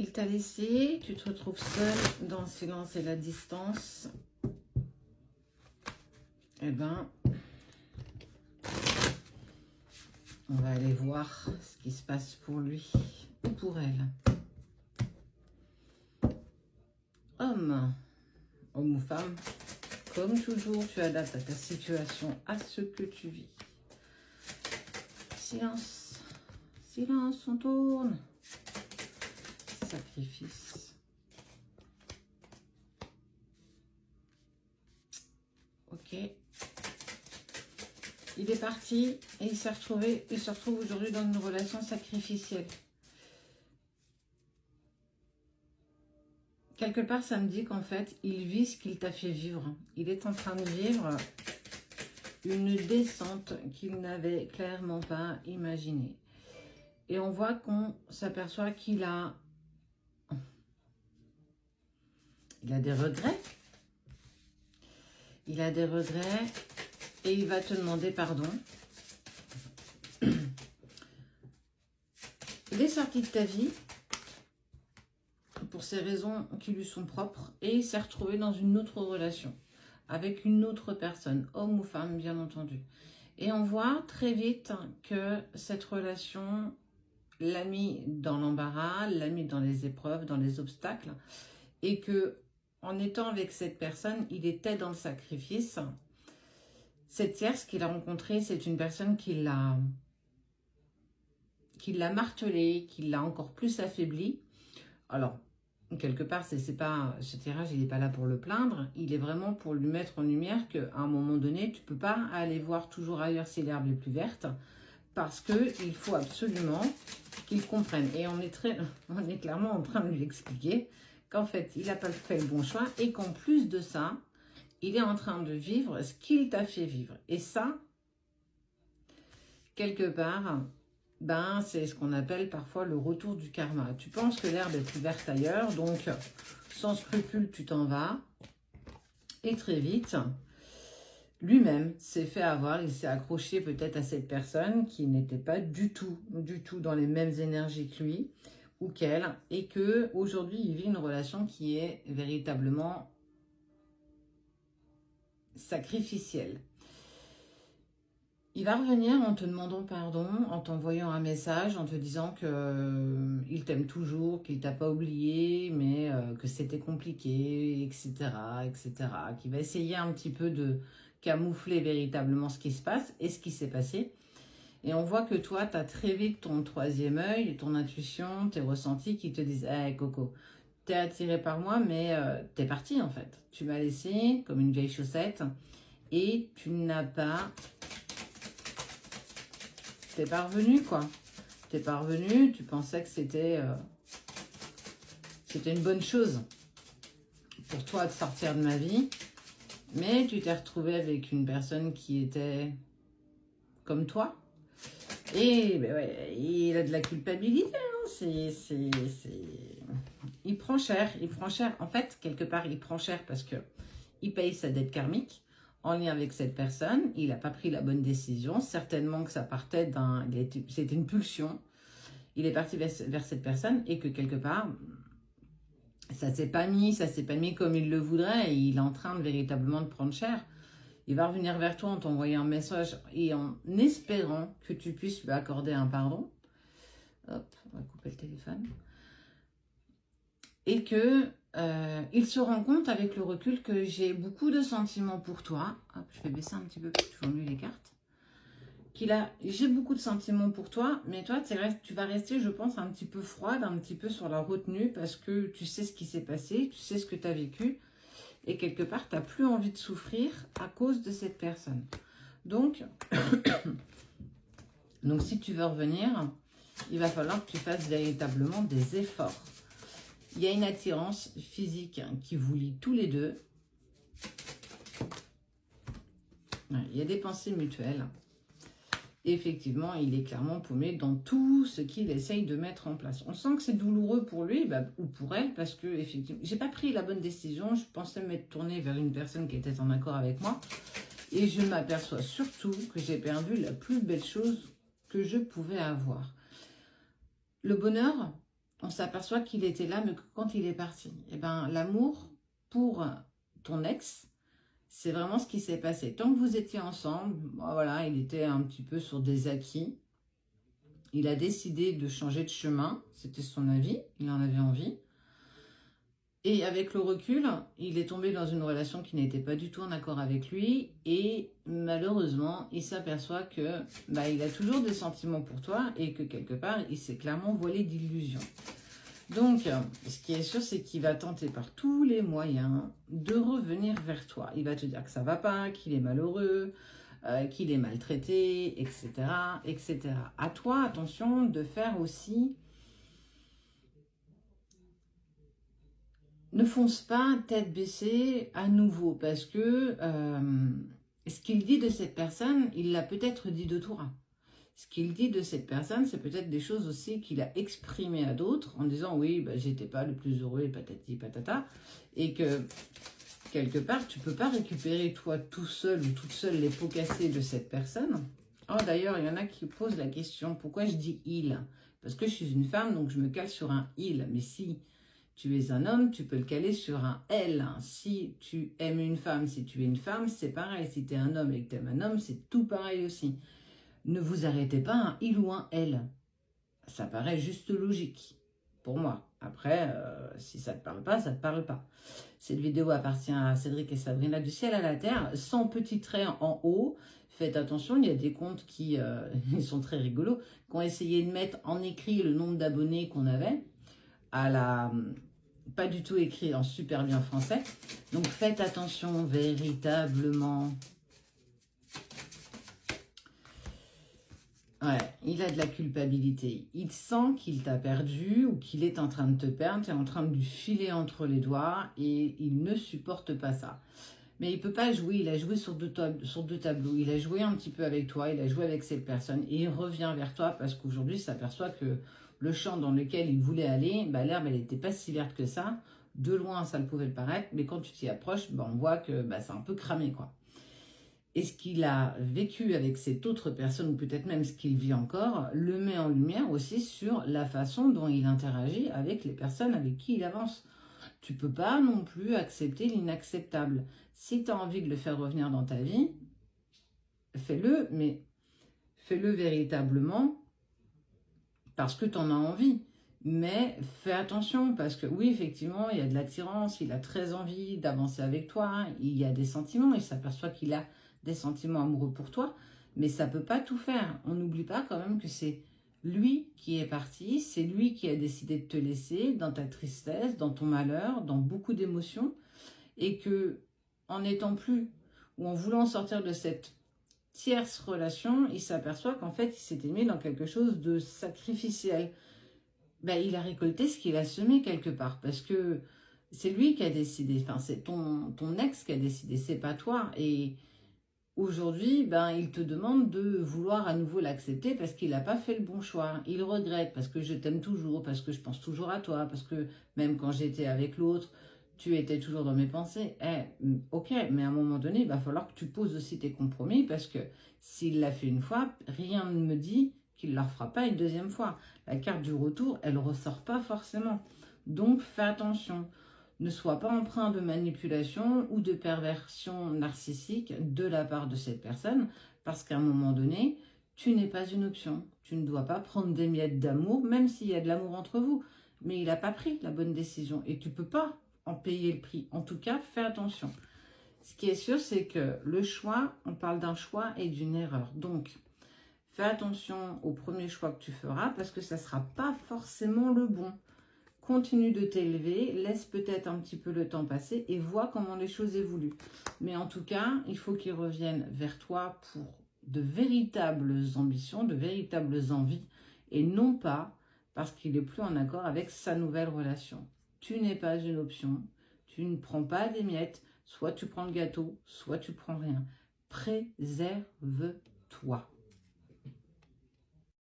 il t'a laissé, tu te retrouves seul dans le silence et la distance. Eh ben, on va aller voir ce qui se passe pour lui ou pour elle. Homme ou femme, comme toujours, tu adaptes à ta situation, à ce que tu vis. Silence, silence, on tourne. Sacrifice. Ok. Il est parti et il se retrouve aujourd'hui dans une relation sacrificielle. Quelque part, ça me dit qu'en fait, il vit ce qu'il t'a fait vivre. Il est en train de vivre une descente qu'il n'avait clairement pas imaginée. Et on voit qu'on s'aperçoit qu'il a des regrets. Il a des regrets et il va te demander pardon. Il est sorti de ta vie pour ces raisons qui lui sont propres et il s'est retrouvé dans une autre relation avec une autre personne, homme ou femme bien entendu. Et on voit très vite que cette relation l'a mis dans l'embarras, l'a mis dans les épreuves, dans les obstacles et que en étant avec cette personne, il était dans le sacrifice. Cette tierce qu'il a rencontrée, c'est une personne qui l'a martelé, qui l'a encore plus affaibli. Alors, quelque part, ce tirage, il n'est pas là pour le plaindre, il est vraiment pour lui mettre en lumière qu'à un moment donné, tu ne peux pas aller voir toujours ailleurs si l'herbe est plus verte, parce qu'il faut absolument qu'il comprenne. Et on est clairement en train de lui expliquer qu'en fait, il n'a pas fait le bon choix et qu'en plus de ça, il est en train de vivre ce qu'il t'a fait vivre. Et ça, quelque part, ben, c'est ce qu'on appelle parfois le retour du karma. Tu penses que l'herbe est plus verte ailleurs, donc sans scrupule, tu t'en vas. Et très vite, lui-même s'est fait avoir, il s'est accroché peut-être à cette personne qui n'était pas du tout dans les mêmes énergies que lui ou qu'elle, et que aujourd'hui il vit une relation qui est véritablement sacrificielle. Il va revenir en te demandant pardon, en t'envoyant un message, en te disant qu'il t'aime toujours, qu'il t'a pas oublié, mais que c'était compliqué, etc., etc. Qu'il va essayer un petit peu de camoufler véritablement ce qui se passe et ce qui s'est passé. Et on voit que toi, tu as très vite ton troisième œil, ton intuition, tes ressentis qui te disent « Hey Coco, t'es attiré par moi, mais t'es parti en fait. Tu m'as laissé comme une vieille chaussette et tu n'as pas... T'es pas revenu quoi. T'es pas revenu, tu pensais que c'était une bonne chose pour toi de sortir de ma vie. Mais tu t'es retrouvé avec une personne qui était comme toi. Et ben ouais, il a de la culpabilité. Hein. Il prend cher. En fait, quelque part, il prend cher parce que il paye sa dette karmique en lien avec cette personne. Il n'a pas pris la bonne décision. Certainement que ça partait c'était une pulsion. Il est parti vers cette personne et que quelque part, ça s'est pas mis comme il le voudrait et il est en train véritablement de prendre cher. Il va revenir vers toi en t'envoyant un message et en espérant que tu puisses lui accorder un pardon. Hop, on va couper le téléphone. Et que il se rend compte avec le recul que j'ai beaucoup de sentiments pour toi. Hop, je vais baisser un petit peu pour que tu formules les cartes. J'ai beaucoup de sentiments pour toi, mais toi, tu vas rester, je pense, un petit peu froide, un petit peu sur la retenue parce que tu sais ce qui s'est passé, tu sais ce que tu as vécu. Et quelque part, tu n'as plus envie de souffrir à cause de cette personne. Donc, si tu veux revenir, il va falloir que tu fasses véritablement des efforts. Il y a une attirance physique qui vous lie tous les deux. Il y a des pensées mutuelles. Et effectivement, il est clairement paumé dans tout ce qu'il essaye de mettre en place. On sent que c'est douloureux pour lui ou pour elle parce que effectivement, j'ai pas pris la bonne décision. Je pensais m'être tournée vers une personne qui était en accord avec moi. Et je m'aperçois surtout que j'ai perdu la plus belle chose que je pouvais avoir. Le bonheur, on s'aperçoit qu'il était là, mais que quand il est parti, eh ben, l'amour pour ton ex, c'est vraiment ce qui s'est passé. Tant que vous étiez ensemble, voilà, il était un petit peu sur des acquis. Il a décidé de changer de chemin, c'était son avis, il en avait envie. Et avec le recul, il est tombé dans une relation qui n'était pas du tout en accord avec lui. Et malheureusement, il s'aperçoit que il a toujours des sentiments pour toi et que quelque part, il s'est clairement voilé d'illusions. Donc, ce qui est sûr, c'est qu'il va tenter par tous les moyens de revenir vers toi. Il va te dire que ça va pas, qu'il est malheureux, qu'il est maltraité, etc., etc. À toi, attention, de faire aussi... Ne fonce pas tête baissée à nouveau, parce que ce qu'il dit de cette personne, il l'a peut-être dit de toi. Ce qu'il dit de cette personne, c'est peut-être des choses aussi qu'il a exprimées à d'autres, en disant oui, j'étais pas le plus heureux, et patati patata, et que quelque part, tu peux pas récupérer toi tout seul ou toute seule les pots cassés de cette personne. Oh, d'ailleurs, il y en a qui posent la question, pourquoi je dis il? Parce que je suis une femme, donc je me cale sur un il. Mais si tu es un homme, tu peux le caler sur un elle. Si tu aimes une femme, si tu es une femme, c'est pareil. Si tu es un homme et que tu aimes un homme, c'est tout pareil aussi. Ne vous arrêtez pas à un il ou un elle. Ça paraît juste logique, pour moi. Après, si ça ne te parle pas, ça ne te parle pas. Cette vidéo appartient à Cédric et Sabrina du ciel à la terre, sans petit trait en haut. Faites attention, il y a des comptes qui ils sont très rigolos, qui ont essayé de mettre en écrit le nombre d'abonnés qu'on avait, pas du tout écrit en super bien français. Donc faites attention véritablement. Ouais, il a de la culpabilité. Il sent qu'il t'a perdu ou qu'il est en train de te perdre. Tu es en train de lui filer entre les doigts et il ne supporte pas ça. Mais il ne peut pas jouer. Il a joué sur deux tableaux. Il a joué un petit peu avec toi. Il a joué avec cette personne. Et il revient vers toi parce qu'aujourd'hui, il s'aperçoit que le champ dans lequel il voulait aller, l'herbe, elle n'était pas si verte que ça. De loin, ça le pouvait le paraître. Mais quand tu t'y approches, on voit que c'est un peu cramé, quoi. Et ce qu'il a vécu avec cette autre personne, ou peut-être même ce qu'il vit encore, le met en lumière aussi sur la façon dont il interagit avec les personnes avec qui il avance. Tu ne peux pas non plus accepter l'inacceptable. Si tu as envie de le faire revenir dans ta vie, fais-le, mais fais-le véritablement parce que tu en as envie. Mais fais attention parce que oui, effectivement, il y a de l'attirance, il a très envie d'avancer avec toi, il y a des sentiments, il s'aperçoit qu'il a des sentiments amoureux pour toi, mais ça ne peut pas tout faire. On n'oublie pas quand même que c'est lui qui est parti, c'est lui qui a décidé de te laisser dans ta tristesse, dans ton malheur, dans beaucoup d'émotions, et que en n'étant plus ou en voulant sortir de cette tierce relation, il s'aperçoit qu'en fait, il s'était mis dans quelque chose de sacrificiel. Il a récolté ce qu'il a semé quelque part, parce que c'est lui qui a décidé, enfin c'est ton ex qui a décidé, c'est pas toi. Et aujourd'hui, il te demande de vouloir à nouveau l'accepter parce qu'il n'a pas fait le bon choix. Il regrette parce que je t'aime toujours, parce que je pense toujours à toi, parce que même quand j'étais avec l'autre, tu étais toujours dans mes pensées. Ok, mais à un moment donné, il va falloir que tu poses aussi tes compromis parce que s'il l'a fait une fois, rien ne me dit qu'il ne le refera pas une deuxième fois. La carte du retour, elle ne ressort pas forcément. Donc, fais attention. Ne sois pas empreint de manipulation ou de perversion narcissique de la part de cette personne, parce qu'à un moment donné, tu n'es pas une option. Tu ne dois pas prendre des miettes d'amour, même s'il y a de l'amour entre vous. Mais il n'a pas pris la bonne décision et tu ne peux pas en payer le prix. En tout cas, fais attention. Ce qui est sûr, c'est que le choix, on parle d'un choix et d'une erreur. Donc, fais attention au premier choix que tu feras parce que ça ne sera pas forcément le bon. Continue de t'élever, laisse peut-être un petit peu le temps passer et vois comment les choses évoluent. Mais en tout cas, il faut qu'il revienne vers toi pour de véritables ambitions, de véritables envies et non pas parce qu'il n'est plus en accord avec sa nouvelle relation. Tu n'es pas une option, tu ne prends pas des miettes, soit tu prends le gâteau, soit tu prends rien. Préserve-toi.